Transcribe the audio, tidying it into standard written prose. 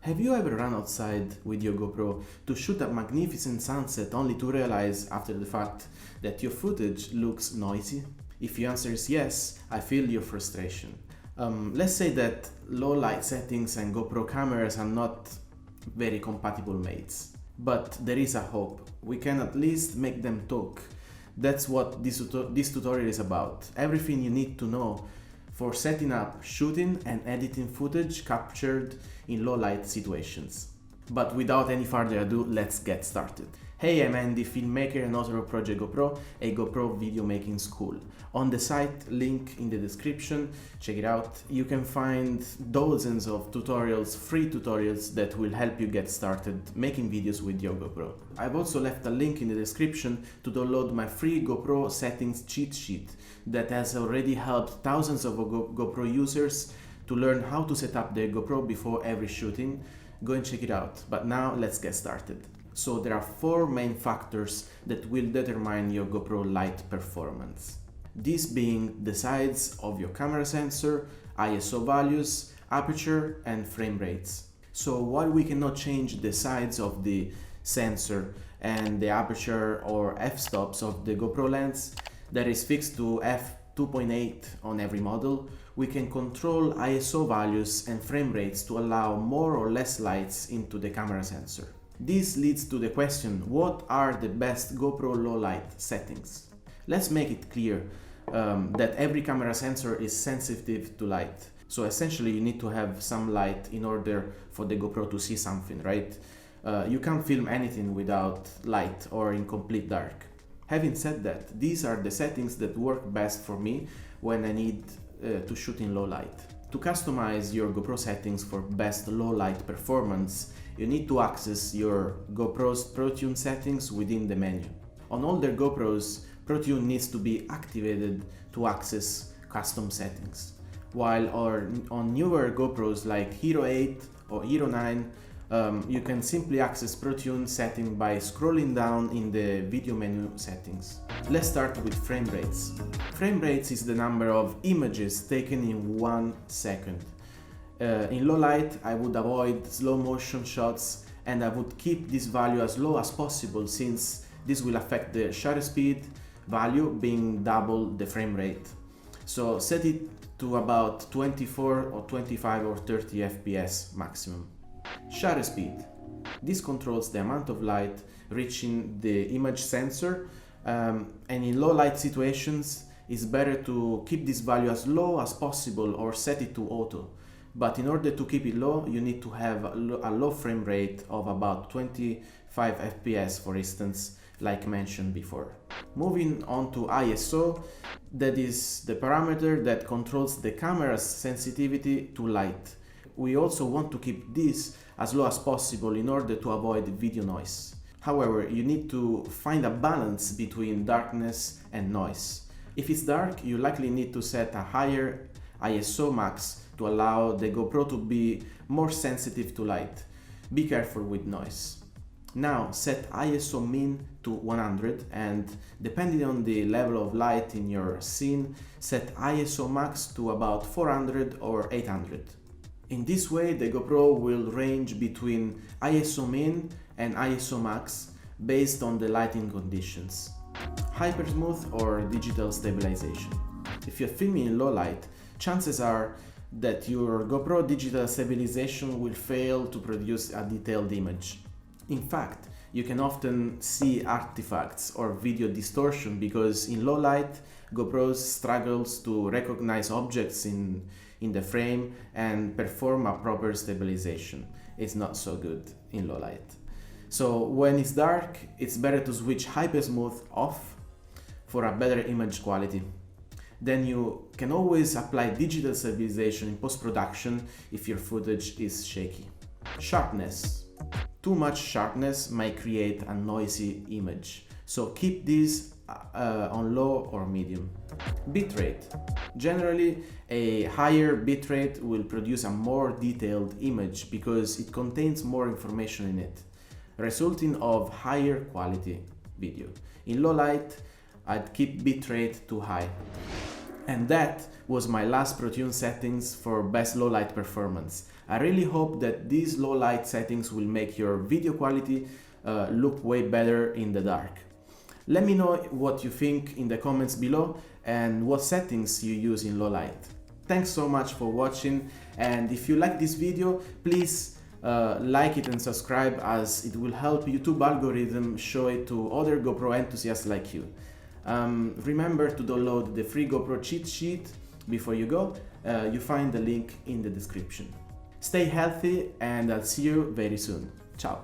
Have you ever run outside with your GoPro to shoot a magnificent sunset only to realize after the fact that your footage looks noisy? If your answer is yes, I feel your frustration. Let's say that low light settings and GoPro cameras are not very compatible mates. But there is a hope. We can at least make them talk. That's what this tutorial is about. Everything you need to know for setting up, shooting and editing footage captured in low light situations. But without any further ado, let's get started. Hey, I'm Andy, filmmaker and author of Project GoPro, a GoPro video making school. On the site, link in the description, check it out. You can find dozens of tutorials, free tutorials that will help you get started making videos with your GoPro. I've also left a link in the description to download my free GoPro settings cheat sheet that has already helped thousands of GoPro users to learn how to set up their GoPro before every shooting. Go and check it out. But now let's get started. So there are four main factors that will determine your GoPro light performance. These being the size of your camera sensor, ISO values, aperture and frame rates. So while we cannot change the size of the sensor and the aperture or f-stops of the GoPro lens that is fixed to f2.8 on every model, we can control ISO values and frame rates to allow more or less lights into the camera sensor. This leads to the question, what are the best GoPro low light settings? Let's make it clear that every camera sensor is sensitive to light. So essentially you need to have some light in order for the GoPro to see something, right? You can't film anything without light or in complete dark. Having said that, these are the settings that work best for me when I need to shoot in low light. To customize your GoPro settings for best low light performance, you need to access your GoPro's ProTune settings within the menu. On older GoPros, ProTune needs to be activated to access custom settings, while on newer GoPros like Hero 8 or Hero 9, you can simply access ProTune setting by scrolling down in the video menu settings. Let's start with frame rates. Frame rates is the number of images taken in 1 second. In low light, I would avoid slow motion shots and I would keep this value as low as possible, since this will affect the shutter speed value being double the frame rate. So set it to about 24 or 25 or 30 FPS maximum. Shutter speed. This controls the amount of light reaching the image sensor, and in low light situations it's better to keep this value as low as possible or set it to auto. But in order to keep it low, you need to have a low frame rate of about 25 FPS, for instance, like mentioned before. Moving on to ISO, that is the parameter that controls the camera's sensitivity to light. We also want to keep this as low as possible in order to avoid video noise. However, you need to find a balance between darkness and noise. If it's dark, you likely need to set a higher ISO max to allow the GoPro to be more sensitive to light. Be careful with noise. Now set ISO min to 100 and, depending on the level of light in your scene, set ISO max to about 400 or 800. In this way, the GoPro will range between ISO min and ISO max based on the lighting conditions. Hypersmooth or digital stabilization. If you're filming in low light, chances are that your GoPro digital stabilization will fail to produce a detailed image. In fact, you can often see artifacts or video distortion because in low light, GoPro struggles to recognize objects in the frame and perform a proper stabilization. It's not so good in low light. So when it's dark, it's better to switch Hypersmooth off for a better image quality. Then you can always apply digital stabilization in post-production if your footage is shaky. Sharpness. Too much sharpness might create a noisy image, so keep this on low or medium. Bitrate. Generally, a higher bitrate will produce a more detailed image because it contains more information in it, resulting of higher quality video. In low light, I'd keep bitrate too high. And that was my last ProTune settings for best low light performance. I really hope that these low light settings will make your video quality look way better in the dark. Let me know what you think in the comments below and what settings you use in low light. Thanks so much for watching, and if you like this video, please like it and subscribe, as it will help YouTube algorithm show it to other GoPro enthusiasts like you. Remember to download the free GoPro cheat sheet before you go. You find the link in the description. Stay healthy, and I'll see you very soon. Ciao!